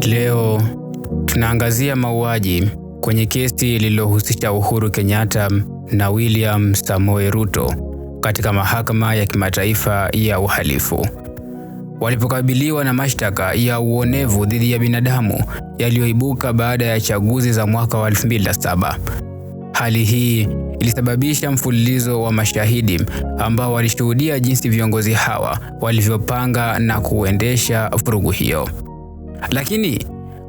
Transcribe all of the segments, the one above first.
Leo tunaangazia mauaji kwenye kesi lililohusisha Uhuru Kenyatta na William Samoei Ruto katika mahakama ya kimataifa ya uhalifu, walipokabiliwa na mashtaka ya uonevu dhidi ya binadamu yaliyoibuka baada ya chaguzi za mwaka wa 2007. Hali hii ilisababisha mfululizo wa mashahidi ambao walishuhudia jinsi viongozi hawa walivyopanga na kuendesha vurugu hiyo. Lakini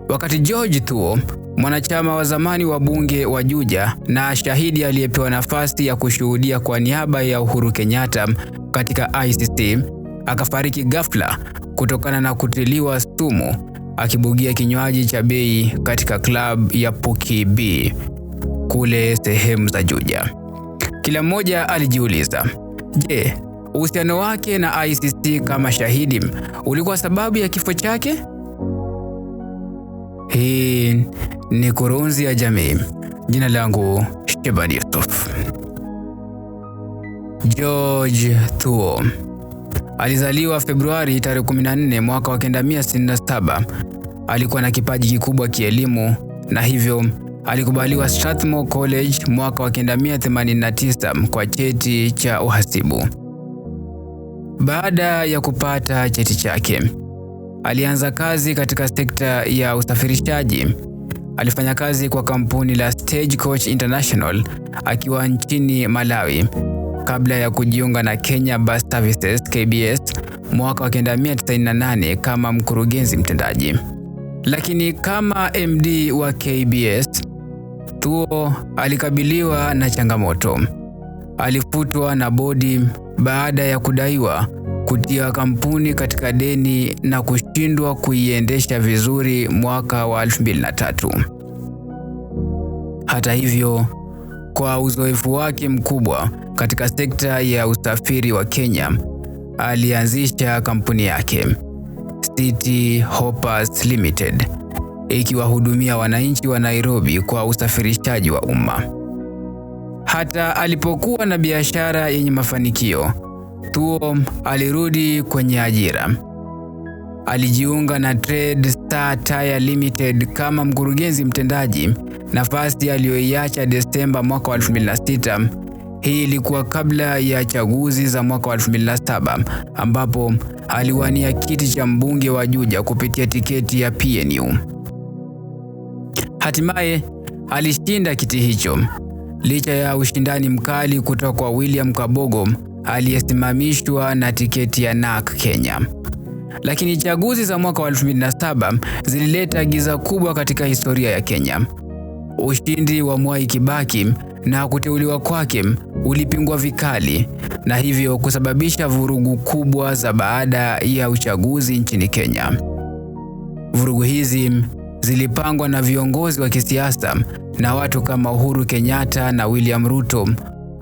wakati George Thuo, mwanachama wa zamani wa bunge wa Juja na shahidi aliyepewa nafasi ya kushuhudia kwa niaba ya Uhuru Kenyatta katika ICC, akafariki ghafla kutokana na kutiliwa sumu akibugia kinywaji cha bei katika club ya Puki B kule sehemu za Juja. Kila mmoja alijiuliza, je, uhusiano wake na ICC kama shahidi ulikuwa sababu ya kifo chake? Hii ni Kurunzi ya Jamii. Jina langu Shebani Yusuf. George Thuo alizaliwa Februari tarehe 14 mwaka wa 1967. Alikuwa na kipaji kikubwa kielimu na hivyo alikubaliwa Strathmore College mwaka wa 1989 kwa cheti cha uhasibu. Baada ya kupata cheti chake, alianza kazi katika sekta ya usafirishaji. Alifanya kazi kwa kampuni la Stagecoach International akiwa nchini Malawi kabla ya kujiunga na Kenya Bus Services KBS mwaka wa 1998 kama mkurugenzi mtendaji. Lakini kama MD wa KBS, Thuo alikabiliwa na changamoto. Alifutwa na bodi baada ya kudaiwa kutia kampuni katika deni na kushindwa kuiendesha vizuri mwaka wa 2003. Hata hivyo, kwa uzoefu wake mkubwa katika sekta ya usafiri wa Kenya, alianzisha kampuni yake City Hoppers Limited, ikiwahudumia wananchi wa Nairobi kwa usafirishaji wa umma. Hata alipokuwa na biashara yenye mafanikio, Thuo alirudi kwenye ajira. Alijiunga na Trade Star Tire Limited kama mkurugenzi mtendaji, nafasi aliyoiacha Desemba mwaka wa 2006. Hii ilikuwa kabla ya chaguzi za mwaka wa 2007 ambapo aliwania kiti cha mbunge wa Juja kupitia tiketi ya PNU. Hatimaye alishinda kiti hicho licha ya ushindani mkali kutoka kwa William Kabogo aliyesimamishwa na tiketi ya NARC Kenya. Lakini chaguzi za mwaka wa 2007 zilileta giza kubwa katika historia ya Kenya. Ushindi wa Mwai Kibaki na kuteuliwa kwake ulipingwa vikali na hivyo kusababisha vurugu kubwa za baada ya uchaguzi nchini Kenya. Vurugu hizi zilipangwa na viongozi wa kisiasa na watu kama Uhuru Kenyatta na William Ruto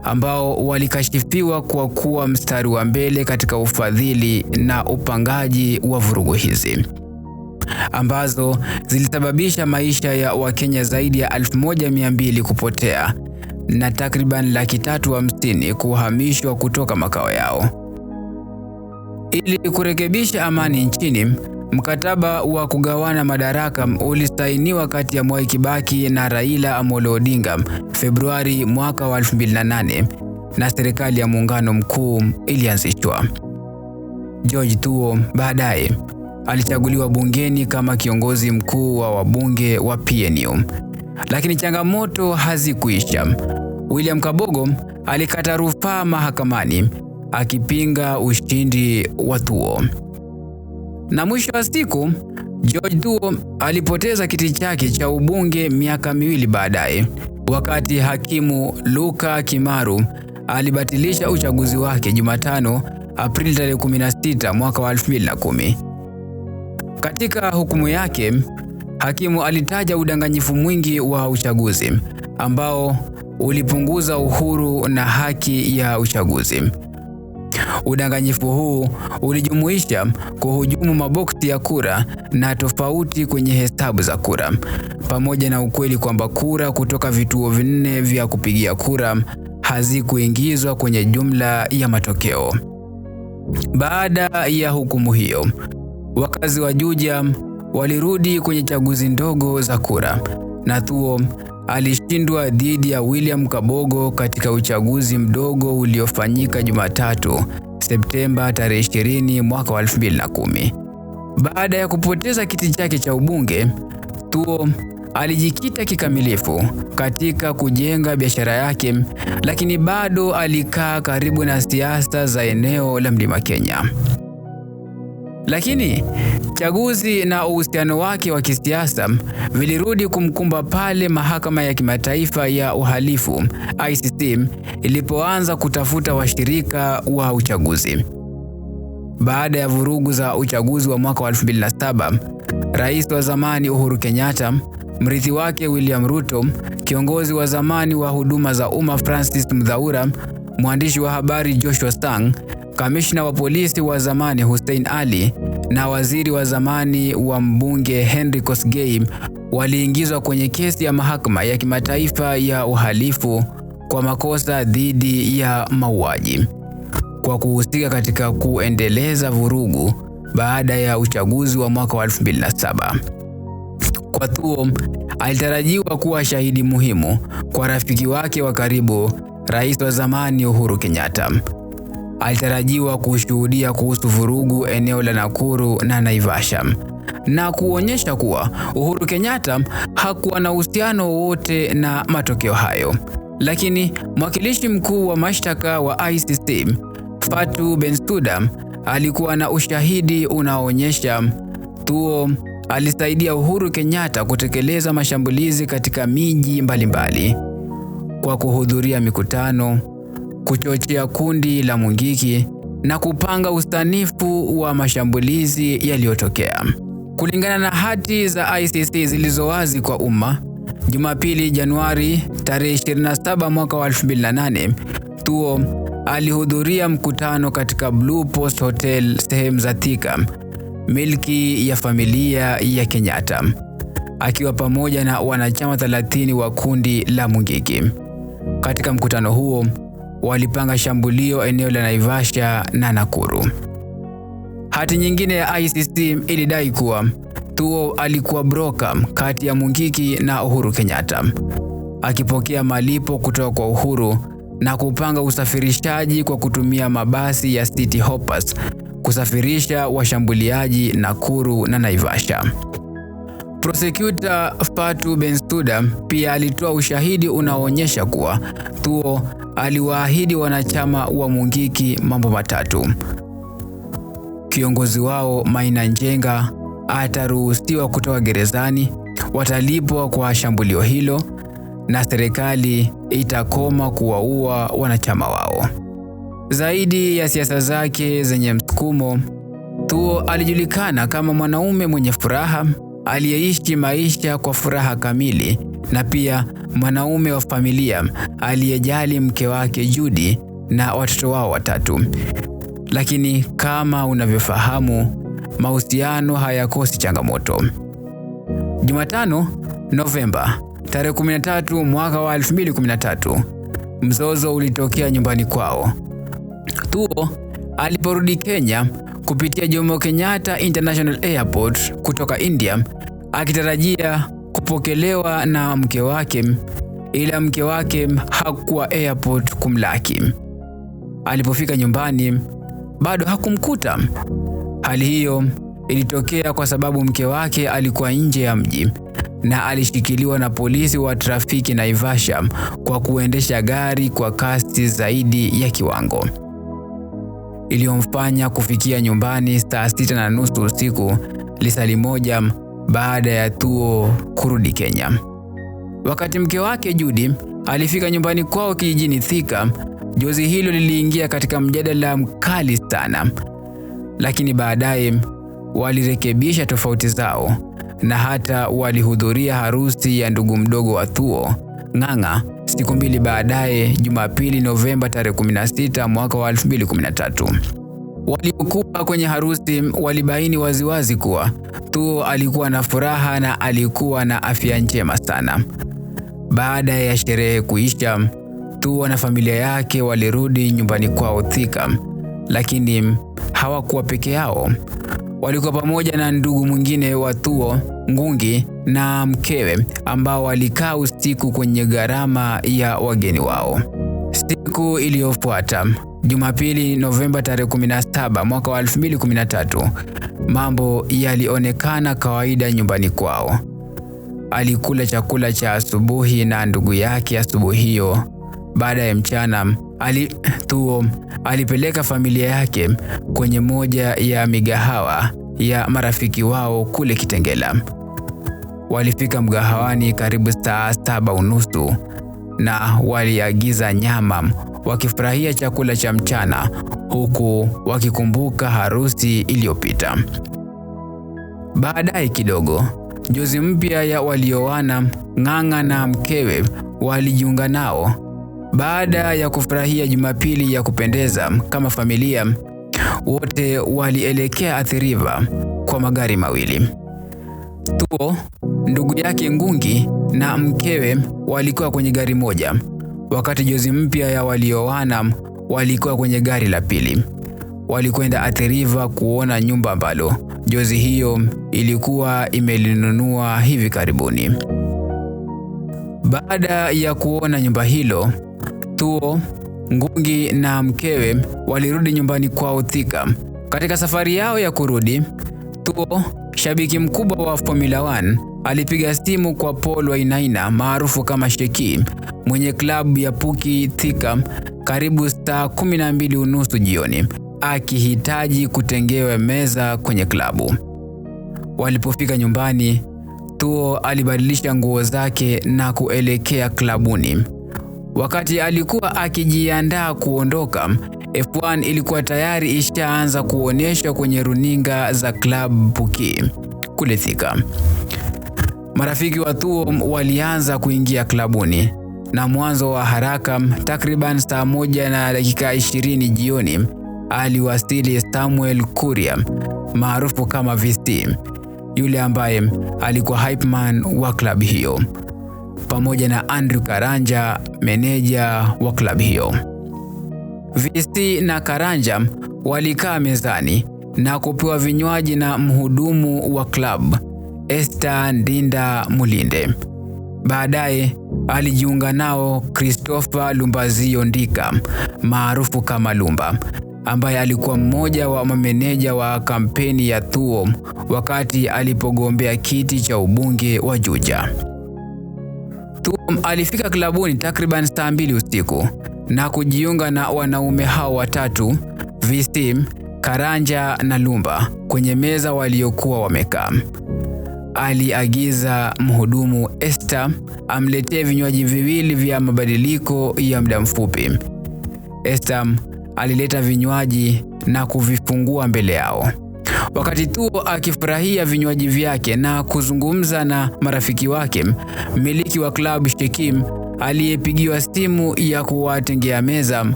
ambao walikashifiwa kwa kuwa mstari wa mbele katika ufadhili na upangaji wa vurugu hizi, ambazo zilisababisha maisha ya Wakenya zaidi ya 1200 kupotea na takriban 350,000 kuhamishwa kutoka makao yao. Ili kurekebisha amani nchini, mkataba wa kugawana madaraka ulisainiwa kati ya Mwai Kibaki na Raila Amolo Odinga Februari mwaka wa 2008 na serikali ya muungano mkuu ilianzishwa. George Thuo baadaye alichaguliwa bungeni kama kiongozi mkuu wa wabunge wa PNU. Lakini changamoto hazikuisha. William Kabogo alikata rufaa mahakamani akipinga ushindi wa Thuo. Na mwisho wa siku, George Thuo alipoteza kiti chake cha ubunge miaka miwili baadaye, wakati hakimu Luka Kimaru alibatilisha uchaguzi wake Jumatano, Aprili tarehe 16 mwaka wa 2010. Katika hukumu yake, hakimu alitaja udanganyifu mwingi wa uchaguzi ambao ulipunguza uhuru na haki ya uchaguzi. Udanganyifu huu ulijumuisha kuhujumu maboksi ya kura na tofauti kwenye hesabu za kura, pamoja na ukweli kwamba kura kutoka vituo 4 vya kupigia kura hazikuingizwa kwenye jumla ya matokeo. Baada ya hukumu hiyo, wakazi wa Juja walirudi kwenye chaguzi ndogo za kura, na Thuo alishindwa dhidi ya William Kabogo katika uchaguzi mdogo uliofanyika Jumatatu, Septemba tarehe 20 mwaka wa 2010. Baada ya kupoteza kiti chake cha ubunge, Thuo alijikita kikamilifu katika kujenga biashara yake, lakini bado alikaa karibu na siasa za eneo la Mlima Kenya. Lakini chaguzi na uhusiano wake wa kisiasa vilirudi kumkumba pale mahakama ya kimataifa ya uhalifu ICC ilipoanza kutafuta washirika wa uchaguzi. Baada ya vurugu za uchaguzi wa mwaka wa 2007, Rais wa zamani Uhuru Kenyatta, mrithi wake William Ruto, kiongozi wa zamani wa huduma za umma Francis Muthaura, mwandishi wa habari Joshua Sang, kamishna wa polisi wa zamani Hussein Ali na waziri wa zamani wa mbunge Henry Kosgei waliingizwa kwenye kesi ya mahakama ya kimataifa ya uhalifu kwa makosa dhidi ya mauaji, kwa kuhusika katika kuendeleza vurugu baada ya uchaguzi wa mwaka wa 2007. Kwa Thuo, alitarajiwa kuwa shahidi muhimu kwa rafiki wake wa karibu, Rais wa zamani Uhuru Kenyatta. Alitarajiwa kushuhudia kuhusu vurugu eneo la Nakuru na Naivasha, na kuonyesha kuwa Uhuru Kenyatta hakuwa na uhusiano wowote na matokeo hayo. Lakini mwakilishi mkuu wa mashtaka wa ICC, Fatou Bensouda, alikuwa na ushahidi unaoonyesha Thuo alisaidia Uhuru Kenyatta kutekeleza mashambulizi katika miji mbalimbali kwa kuhudhuria mikutano, kuchochea kundi la Mungiki na kupanga usanifu wa mashambulizi yaliyotokea. Kulingana na hati za ICC zilizowazi kwa umma, Jumapili Januari tarehe 27 mwaka wa 2008, Thuo alihudhuria mkutano katika Blue Post Hotel sehemu za Thika, milki ya familia ya Kenyatta, akiwa pamoja na wanachama 30 wa kundi la Mungiki. Katika mkutano huo, walipanga shambulio eneo la Naivasha na Nakuru. Hati nyingine ya ICC ilidai kuwa Thuo alikuwa broker kati ya Mungiki na Uhuru Kenyatta, akipokea malipo kutoka kwa Uhuru na kupanga usafirishaji kwa kutumia mabasi ya City Hoppers kusafirisha washambuliaji Nakuru na Naivasha. Prosecutor Fatou Bensouda pia alitoa ushahidi unaoonyesha kuwa Thuo aliwaahidi wanachama wa Mungiki mambo matatu. Kiongozi wao Maina Njenga ataruhusiwa kutoka gerezani, watalipwa kwa shambulio hilo, na serikali itakoma kuwaua wanachama wao. Zaidi ya siasa zake zenye msukumo, Thuo alijulikana kama mwanaume mwenye furaha, aliyeishi maisha kwa furaha kamili, na pia mwanaume wa familia aliyejali mke wake Judy na watoto wao watatu. Lakini kama unavyofahamu, mahusiano hayakosi changamoto. Jumatano, Novemba tarehe 13 mwaka wa 2013, mzozo ulitokea nyumbani kwao. Thuo aliporudi Kenya kupitia Jomo Kenyatta International Airport kutoka India, akitarajia kupokelewa na mke wake, ila mke wake hakuwa airport kumlaki. Alipofika nyumbani, bado hakumkuta. Hali hiyo ilitokea kwa sababu mke wake alikuwa nje ya mji na alishikiliwa na polisi wa trafiki Naivasha kwa kuendesha gari kwa kasi zaidi ya kiwango, iliyomfanya kufikia nyumbani saa 6:30 usiku, lisali moja baada ya Thuo kurudi Kenya. Wakati mke wake Judy alifika nyumbani kwao kijijini Thika, jozi hilo liliingia katika mjadala mkali sana, lakini baadaye walirekebisha tofauti zao na hata walihudhuria harusi ya ndugu mdogo wa Thuo, Ng'ang'a, siku 2 baadaye, Jumapili Novemba tarehe 16 mwaka wa 2013. Waliokuwa kwenye harusi walibaini waziwazi kuwa Thuo alikuwa na furaha na alikuwa na afya njema sana. Baada ya sherehe kuisha, Thuo na familia yake walirudi nyumbani kwao Thika, lakini hawakuwa peke yao. walikuwa pamoja na ndugu mwingine wa Thuo, Ngugi na mkewe, ambao walikaa usiku kwenye gharama ya wageni wao. Siku iliyofuata, Jumapili Novemba tarehe 17 mwaka wa 2013, mambo yalionekana kawaida nyumbani kwao. Alikula chakula cha asubuhi na ndugu yake asubuhi hiyo. Baada ya mchana, Thuo alipeleka familia yake kwenye moja ya migahawa ya marafiki wao kule Kitengela. Walifika mgahawani karibu saa 7:30 na waliagiza nyama, wakifurahia chakula cha mchana huku wakikumbuka harusi iliyopita. Baadaye kidogo, jozi mpya ya walioana, Ng'ang'a na mkewe, walijiunga nao. Baada ya kufurahia Jumapili ya kupendeza kama familia, wote walielekea Athi River kwa magari mawili. Thuo, ndugu yake Ngugi na mkewe walikuwa kwenye gari moja, wakati jozi mpya ya walioana walikuwa kwenye gari la pili. Walikwenda Athi River kuona nyumba ambalo jozi hiyo ilikuwa imelinunua hivi karibuni. Baada ya kuona nyumba hilo, Thuo, Ngugi na mkewe walirudi nyumbani kwao Thika. Katika safari yao ya kurudi, Thuo, shabiki mkubwa wa Formula 1, alipiga simu kwa Paul Wainaina maarufu kama Sheki, mwenye klabu ya Puki Thika, karibu saa 12:30 jioni, akihitaji kutengewa meza kwenye klabu. Walipofika nyumbani, Thuo alibadilisha nguo zake na kuelekea klabuni. Wakati alikuwa akijiandaa kuondoka, F1 ilikuwa tayari ishaanza kuonyeshwa kwenye runinga za klabu Puki kule Thika. Marafiki wa Thuo walianza kuingia klabuni, na mwanzo wa haraka, takriban saa 1:20 jioni, aliwasili Samuel Kuria maarufu kama VC, yule ambaye alikuwa hype man wa klabu hiyo, pamoja na Andrew Karanja, meneja wa klabu hiyo. VC na Karanja walikaa mezani na kupewa vinywaji na mhudumu wa klabu, Esther Ndinda Mulinde. Baadaye alijiunga nao Christopher Lumbazio Ndika maarufu kama Lumba, ambaye alikuwa mmoja wa mameneja wa kampeni ya Thuo wakati alipogombea kiti cha ubunge wa Juja. Thuo alifika klabuni takriban saa 2 usiku na kujiunga na wanaume hao watatu, VC, Karanja na Lumba, kwenye meza waliokuwa wamekaa. Aliagiza mhudumu Esther amletee vinywaji viwili vya mabadiliko ya muda mfupi. Esther alileta vinywaji na kuvifungua mbele yao. Wakati Thuo akifurahia vinywaji vyake na kuzungumza na marafiki wake, mmiliki wa klabu Shekim, aliyepigiwa simu ya kuwatengea meza,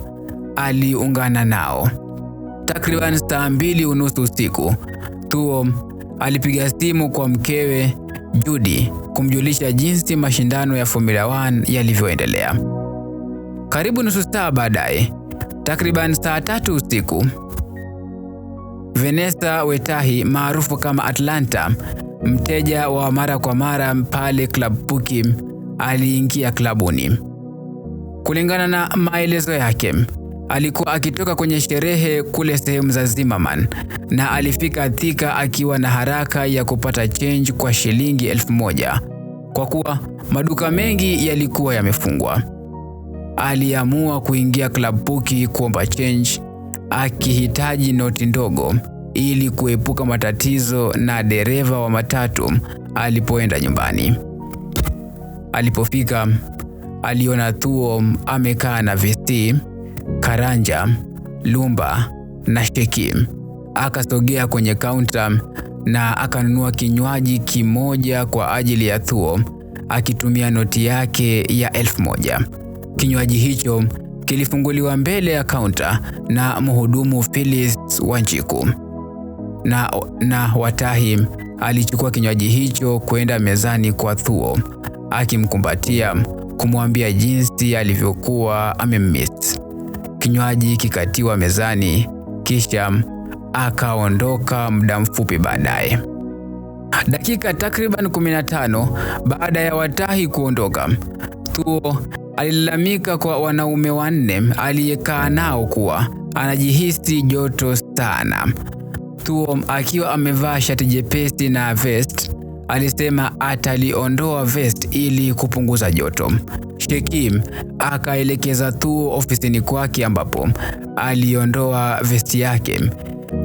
aliungana nao. Takriban saa 2:30 usiku, Thuo alipiga simu kwa mkewe Judy kumjulisha jinsi mashindano ya Formula 1 yalivyoendelea. Karibu nusu saa baadaye, takriban saa 3 usiku, Vanessa Wetahi maarufu kama Atlanta, mteja wa mara kwa mara pale Club Puki, aliingia klabuni. Kulingana na maelezo yake, alikuwa akitoka kwenye sherehe kule sehemu za Zimmerman na alifika Thika akiwa na haraka ya kupata change kwa shilingi 1000 kwa kuwa maduka mengi yalikuwa yamefungwa. Aliamua kuingia Club Puki kuomba change, akihitaji noti ndogo ili kuepuka matatizo na dereva wa matatu alipoenda nyumbani. Alipofika, aliona Thuo amekaa na VC, Karanja, Lumba na Sheki. Akasogea kwenye kaunta na akanunua kinywaji kimoja kwa ajili ya Thuo akitumia noti yake ya 1000. Kinywaji hicho kilifunguliwa mbele ya kaunta na mhudumu Phyllis Wanjiku. Na Watahi alichukua kinywaji hicho kwenda mezani kwa Thuo, akimkumbatia kumwambia jinsi alivyokuwa amemmiss. Kinywaji kikatiwa mezani, kisha akaondoka muda mfupi baadaye. Dakika takriban 15 baada ya Watahi kuondoka, Thuo alilalamika kwa wanaume wanne aliyekaa nao kuwa anajihisi joto sana. Thuo akiwa amevaa shati jepesi na vest alisema ataliondoa vest ili kupunguza joto. Shekim akaelekeza Thuo ofisini kwake ambapo aliondoa vesti yake.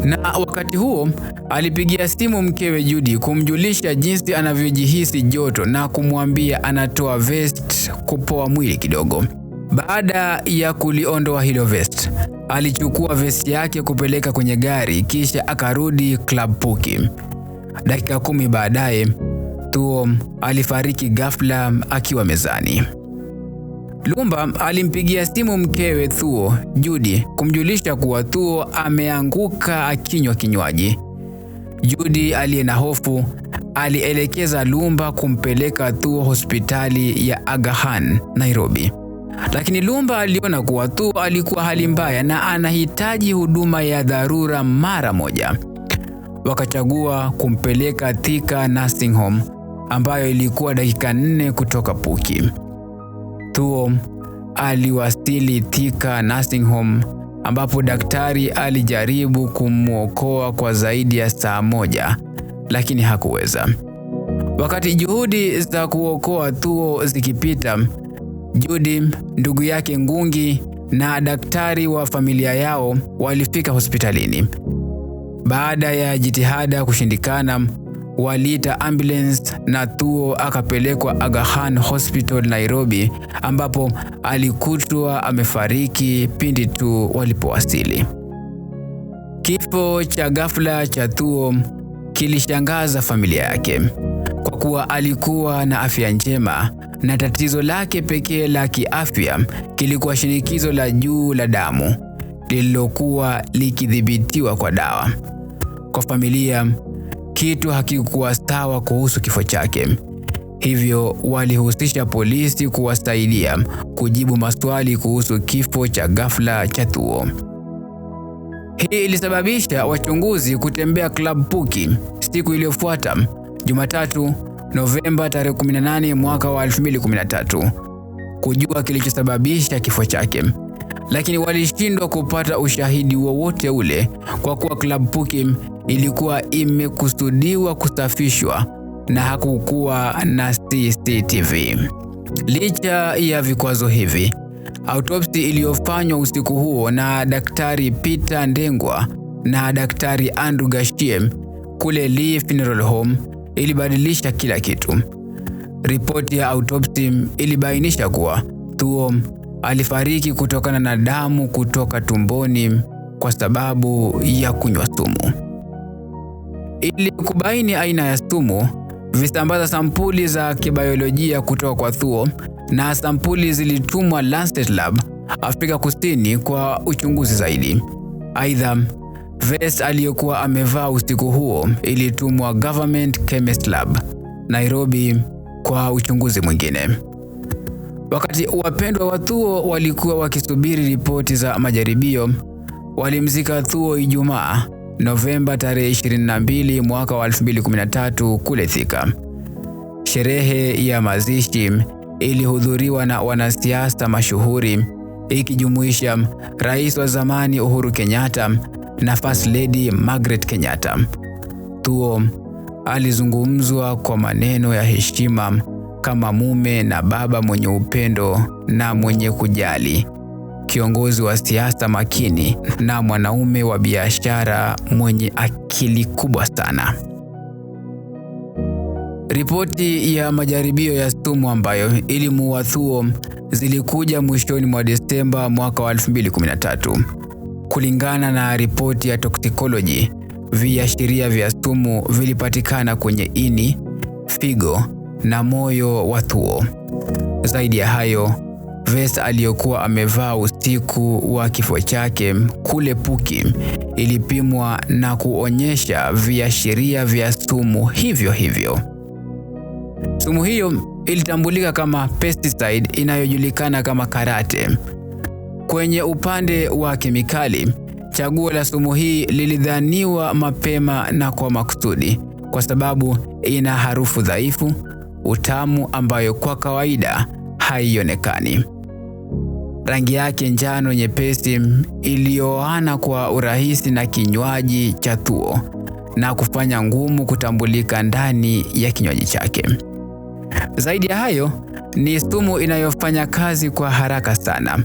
Na wakati huo alipigia simu mkewe Judy kumjulisha jinsi anavyojihisi joto na kumwambia anatoa vest kupoa mwili kidogo. Baada ya kuliondoa hilo vest, alichukua vesti yake kupeleka kwenye gari kisha akarudi Club Puki. Dakika 10 baadaye, Thuo alifariki ghafla akiwa mezani. Lumba alimpigia simu mkewe Thuo, Judy, kumjulisha kuwa Thuo ameanguka akinywa kinywaji. Judy aliye na hofu alielekeza Lumba kumpeleka Thuo hospitali ya Aga Khan, Nairobi. Lakini Lumba aliona kuwa Thuo alikuwa hali mbaya na anahitaji huduma ya dharura mara moja. Wakachagua kumpeleka Thika Nursing Home ambayo ilikuwa dakika 4 kutoka Puki. Thuo aliwasili Thika Nursing Home ambapo daktari alijaribu kumwokoa kwa zaidi ya saa 1 lakini hakuweza. Wakati juhudi za kuokoa Thuo zikipita, Judy, ndugu yake Ngungi na daktari wa familia yao walifika hospitalini. Baada ya jitihada kushindikana, waliita ambulance na Thuo akapelekwa Aga Khan Hospital Nairobi ambapo alikutwa amefariki pindi tu walipowasili. Kifo cha ghafla cha Thuo kilishangaza familia yake kwa kuwa alikuwa na afya njema na tatizo lake pekee la kiafya kilikuwa shinikizo la juu la damu lililokuwa likidhibitiwa kwa dawa. Kwa familia, kitu hakikuwa sawa kuhusu kifo chake. Hivyo walihusisha polisi kuwasaidia kujibu maswali kuhusu kifo cha ghafla cha Thuo. Hii ilisababisha wachunguzi kutembea Club Puki siku iliyofuata, Jumatatu, Novemba tarehe 18 mwaka wa 2013, kujua kilichosababisha kifo chake. Lakini walishindwa kupata ushahidi wowote ule kwa kuwa Club Puki ilikuwa imekusudiwa kusafishwa na hakukuwa na CCTV. Licha ya vikwazo hivi, autopsi iliyofanywa usiku huo na Daktari Peter Ndengwa na Daktari Andrew Gashie kule Lee Funeral Home ilibadilisha kila kitu. Ripoti ya autopsi ilibainisha kuwa Thuo alifariki kutokana na damu kutoka tumboni kwa sababu ya kunywa sumu. Ili kubaini aina ya sumu, visambaza sampuli za kibiolojia kutoka kwa Thuo na sampuli zilitumwa Lancet Lab, Afrika Kusini kwa uchunguzi zaidi. Aidha, vest aliyokuwa amevaa usiku huo ilitumwa Government Chemist Lab, Nairobi kwa uchunguzi mwingine. Wakati wapendwa wa Thuo walikuwa wakisubiri ripoti za majaribio, walimzika Thuo Ijumaa, Novemba tarehe 22 mwaka wa 2013 kule Thika. Sherehe ya mazishi ilihudhuriwa na wanasiasa mashuhuri ikijumuisha Rais wa zamani Uhuru Kenyatta na First Lady Margaret Kenyatta. Thuo alizungumzwa kwa maneno ya heshima kama mume na baba mwenye upendo na mwenye kujali, kiongozi wa siasa makini na mwanaume wa biashara mwenye akili kubwa sana. Ripoti ya majaribio ya sumu ambayo ilimuua Thuo zilikuja mwishoni mwa Desemba mwaka wa 2013. Kulingana na ripoti ya toxicology, viashiria vya sumu vilipatikana kwenye ini, figo na moyo wa Thuo. Zaidi ya hayo, vest aliyokuwa amevaa usiku wa kifo chake kule Puki ilipimwa na kuonyesha viashiria vya sumu hivyo hivyo. Sumu hiyo ilitambulika kama pesticide inayojulikana kama karate. Kwenye upande wa kemikali, Chaguo la sumu hii lilidhaniwa mapema na kwa makusudi kwa sababu ina harufu dhaifu, utamu ambayo kwa kawaida haionekani. Rangi yake njano nyepesi ilioana kwa urahisi na kinywaji cha Thuo na kufanya ngumu kutambulika ndani ya kinywaji chake. Zaidi ya hayo, ni sumu inayofanya kazi kwa haraka sana,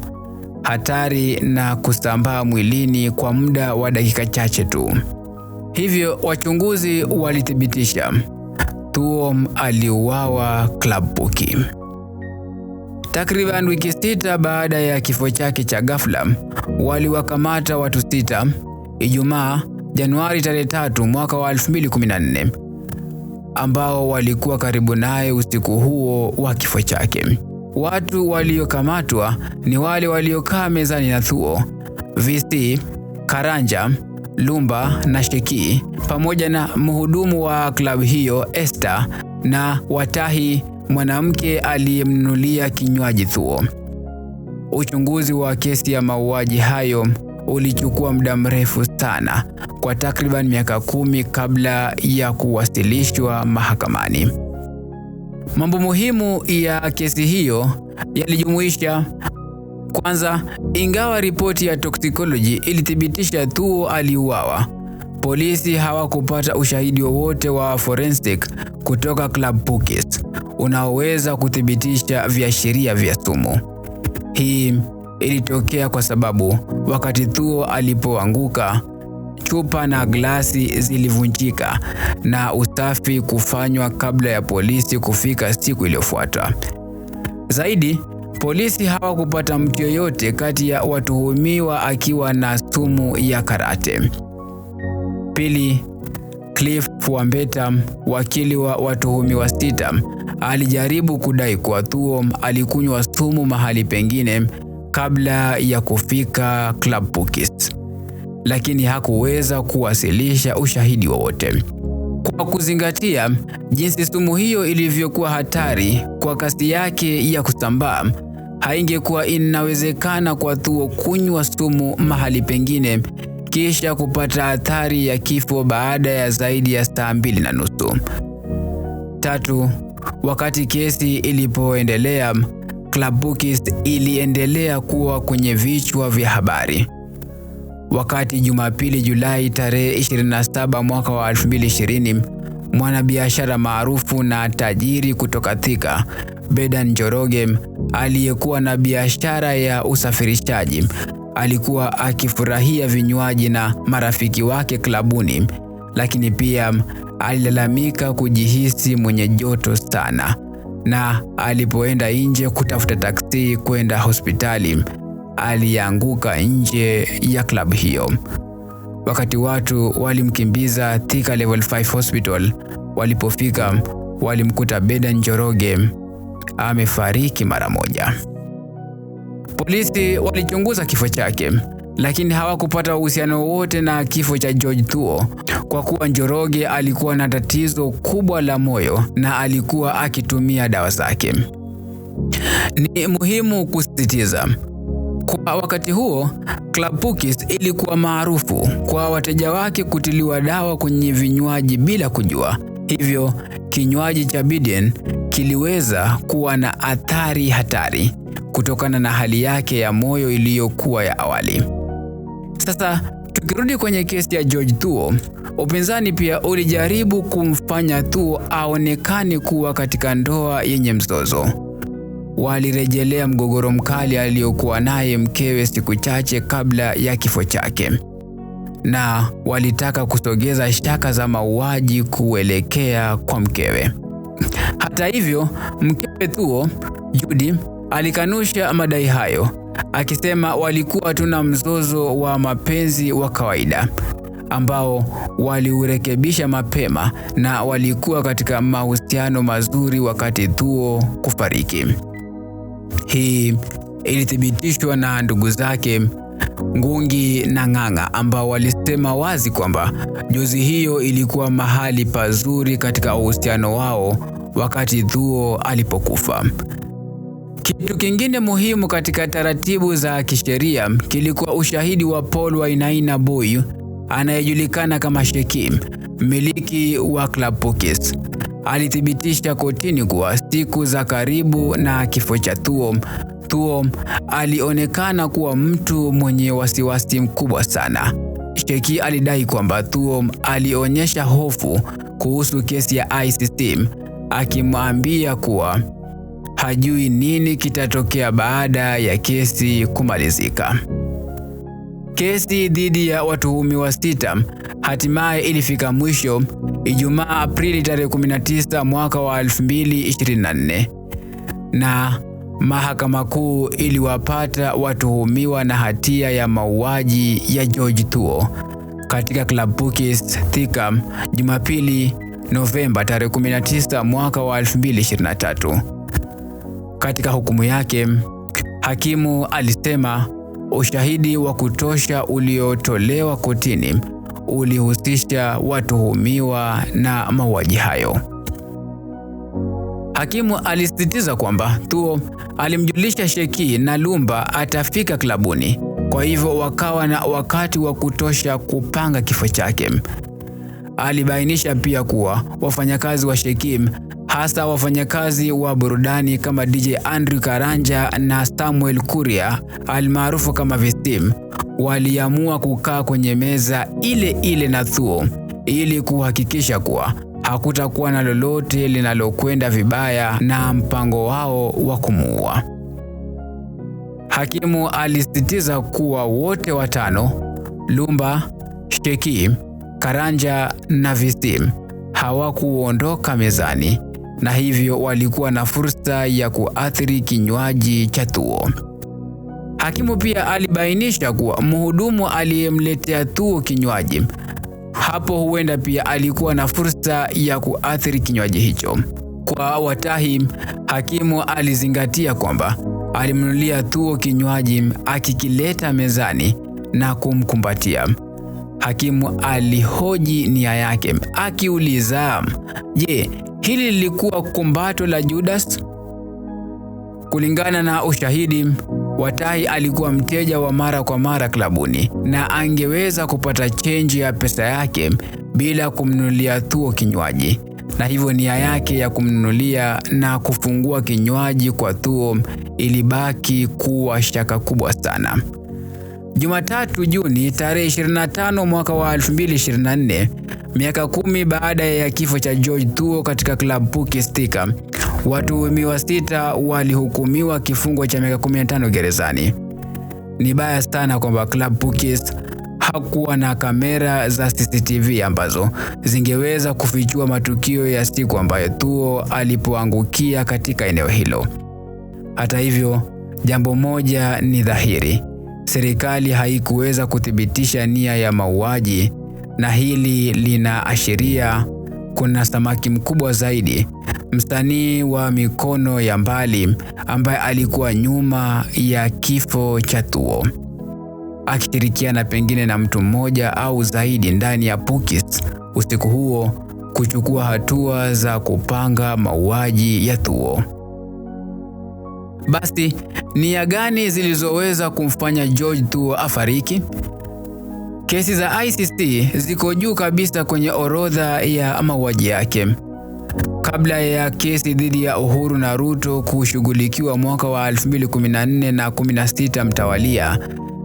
hatari na kusambaa mwilini kwa muda wa dakika chache tu. Hivyo wachunguzi walithibitisha Thuo aliuawa Club Bookie. Takriban wiki 6 baada ya kifo chake cha ghafla, waliwakamata watu 6 Ijumaa Januari tarehe 3 mwaka wa 2014 ambao walikuwa karibu naye usiku huo wa kifo chake. Watu waliokamatwa ni wale waliokaa mezani na Thuo, VC, Karanja, Lumba na Sheki, pamoja na mhudumu wa klabu hiyo Esther na Watahi, mwanamke aliyemnunulia kinywaji Thuo. Uchunguzi wa kesi ya mauaji hayo ulichukua muda mrefu sana, kwa takriban miaka 10 kabla ya kuwasilishwa mahakamani. Mambo muhimu ya kesi hiyo yalijumuisha: kwanza, ingawa ripoti ya toxicology ilithibitisha Thuo aliuawa, polisi hawakupata ushahidi wowote wa forensic kutoka Club Bookie unaoweza kuthibitisha viashiria vya sumu. Hii ilitokea kwa sababu wakati Thuo alipoanguka, chupa na glasi zilivunjika na usafi kufanywa kabla ya polisi kufika siku iliyofuata. Zaidi, polisi hawakupata mtu yoyote kati ya watuhumiwa akiwa na sumu ya karate. Pili, Cliff Wambeta, wakili wa watuhumiwa 6, alijaribu kudai kuwa Thuo alikunywa sumu mahali pengine kabla ya kufika Club Bookie, lakini hakuweza kuwasilisha ushahidi wowote. Kwa kuzingatia jinsi sumu hiyo ilivyokuwa hatari kwa kasi yake ya kusambaa, haingekuwa inawezekana kwa Thuo kunywa sumu mahali pengine kisha kupata athari ya kifo baada ya zaidi ya saa 2.5. Tatu, wakati kesi ilipoendelea, Club Bookie iliendelea kuwa kwenye vichwa vya habari. Wakati Jumapili Julai tarehe 27 mwaka wa 2020, mwanabiashara maarufu na tajiri kutoka Thika, Bedan Njoroge, aliyekuwa na biashara ya usafirishaji, alikuwa akifurahia vinywaji na marafiki wake klabuni, lakini pia alilalamika kujihisi mwenye joto sana, na alipoenda nje kutafuta taksi kwenda hospitali, alianguka nje ya klabu hiyo. Wakati watu walimkimbiza Thika Level 5 Hospital, walipofika walimkuta Bedan Njoroge amefariki mara moja. Polisi walichunguza kifo chake, lakini hawakupata uhusiano wowote na kifo cha George Thuo, kwa kuwa Njoroge alikuwa na tatizo kubwa la moyo na alikuwa akitumia dawa zake. Ni muhimu kusisitiza kwa wakati huo, Club Bookie ilikuwa maarufu kwa wateja wake kutiliwa dawa kwenye vinywaji bila kujua. Hivyo kinywaji cha Bedan kiliweza kuwa na athari hatari kutokana na hali yake ya moyo iliyokuwa ya awali. Sasa tukirudi kwenye kesi ya George Thuo, upinzani pia ulijaribu kumfanya Thuo aonekane kuwa katika ndoa yenye mzozo. Walirejelea mgogoro mkali aliokuwa naye mkewe siku chache kabla ya kifo chake, na walitaka kusogeza shaka za mauaji kuelekea kwa mkewe. Hata hivyo, mkewe Thuo, Judy, alikanusha madai hayo, akisema walikuwa tuna mzozo wa mapenzi wa kawaida ambao waliurekebisha mapema na walikuwa katika mahusiano mazuri wakati Thuo kufariki. Hii ilithibitishwa na ndugu zake Ngungi na Ng'ang'a, ambao walisema wazi kwamba jozi hiyo ilikuwa mahali pazuri katika uhusiano wao wakati Thuo alipokufa. Kitu kingine muhimu katika taratibu za kisheria kilikuwa ushahidi wa Paul Wainaina Boy anayejulikana kama Shekim, mmiliki wa Club Pokes. Alithibitisha kotini kuwa siku za karibu na kifo cha Thuo alionekana kuwa mtu mwenye wasiwasi mkubwa sana. Sheki alidai kwamba Thuo alionyesha hofu kuhusu kesi ya ICC, akimwambia kuwa hajui nini kitatokea baada ya kesi kumalizika. Kesi dhidi ya watuhumiwa 6 hatimaye ilifika mwisho Ijumaa Aprili tarehe 19 mwaka wa 2024, na Mahakama Kuu iliwapata watuhumiwa na hatia ya mauaji ya George Thuo katika Club Pokes Thika Jumapili Novemba tarehe 19 mwaka wa 2023. Katika hukumu yake, hakimu alisema ushahidi wa kutosha uliotolewa kotini ulihusisha watuhumiwa na mauaji hayo. Hakimu alisisitiza kwamba Thuo alimjulisha Sheki na Lumba atafika klabuni, kwa hivyo wakawa na wakati wa kutosha kupanga kifo chake. Alibainisha pia kuwa wafanyakazi wa Shekim, hasa wafanyakazi wa burudani kama DJ Andrew Karanja na Samuel Kuria almaarufu kama Vistim, waliamua kukaa kwenye meza ile ile na Thuo ili kuhakikisha kuwa hakutakuwa na lolote linalokwenda vibaya na mpango wao wa kumuua. Hakimu alisisitiza kuwa wote watano, Lumba, Sheki, Karanja na Vistim, hawakuondoka mezani na hivyo walikuwa na fursa ya kuathiri kinywaji cha Thuo. Hakimu pia alibainisha kuwa mhudumu aliyemletea Thuo kinywaji hapo huenda pia alikuwa na fursa ya kuathiri kinywaji hicho. Kwa Watahi, hakimu alizingatia kwamba alimnunulia Thuo kinywaji akikileta mezani na kumkumbatia. Hakimu alihoji nia yake akiuliza, je, hili lilikuwa kumbato la Judas? Kulingana na ushahidi, Watahi alikuwa mteja wa mara kwa mara klabuni na angeweza kupata chenji ya pesa yake bila kumnunulia Thuo kinywaji, na hivyo nia yake ya kumnunulia na kufungua kinywaji kwa Thuo ilibaki kuwa shaka kubwa sana. Jumatatu Juni tarehe 25 mwaka wa 2024, miaka 10 baada ya kifo cha George Thuo katika Club Pokes Thika, watuhumiwa 6 walihukumiwa kifungo cha miaka 15 gerezani. Ni baya sana kwamba Club Pokes hakuwa na kamera za CCTV ambazo zingeweza kufichua matukio ya siku ambayo Thuo alipoangukia katika eneo hilo. Hata hivyo, jambo moja ni dhahiri: serikali haikuweza kuthibitisha nia ya mauaji, na hili linaashiria kuna samaki mkubwa zaidi, msanii wa mikono ya mbali ambaye alikuwa nyuma ya kifo cha Thuo, akishirikiana pengine na mtu mmoja au zaidi ndani ya Pokes usiku huo kuchukua hatua za kupanga mauaji ya Thuo. Basi, nia gani zilizoweza kumfanya George Thuo afariki? Kesi za ICC ziko juu kabisa kwenye orodha ya mauaji yake. Kabla ya kesi dhidi ya Uhuru na Ruto kushughulikiwa mwaka wa 2014 na 16 mtawalia,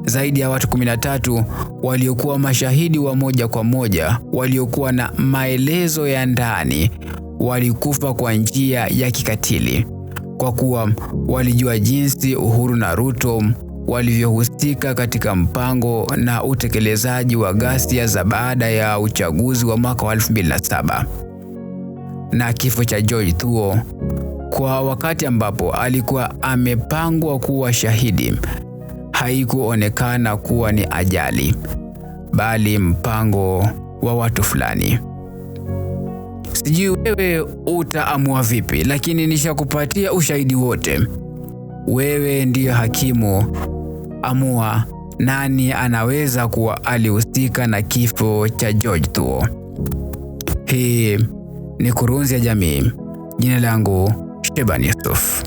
zaidi ya watu 13 waliokuwa mashahidi wa moja kwa moja waliokuwa na maelezo ya ndani walikufa kwa njia ya kikatili, kwa kuwa walijua jinsi Uhuru na Ruto walivyohusika katika mpango na utekelezaji wa ghasia za baada ya uchaguzi wa mwaka wa 2007. Na kifo cha George Thuo, kwa wakati ambapo alikuwa amepangwa kuwa shahidi, haikuonekana kuwa ni ajali, bali mpango wa watu fulani. Sijui wewe utaamua vipi, lakini nishakupatia ushahidi wote. Wewe ndiyo hakimu, amua nani anaweza kuwa alihusika na kifo cha George Thuo. Hii ni Kurunzi ya Jamii. Jina langu Sheban Yusuf.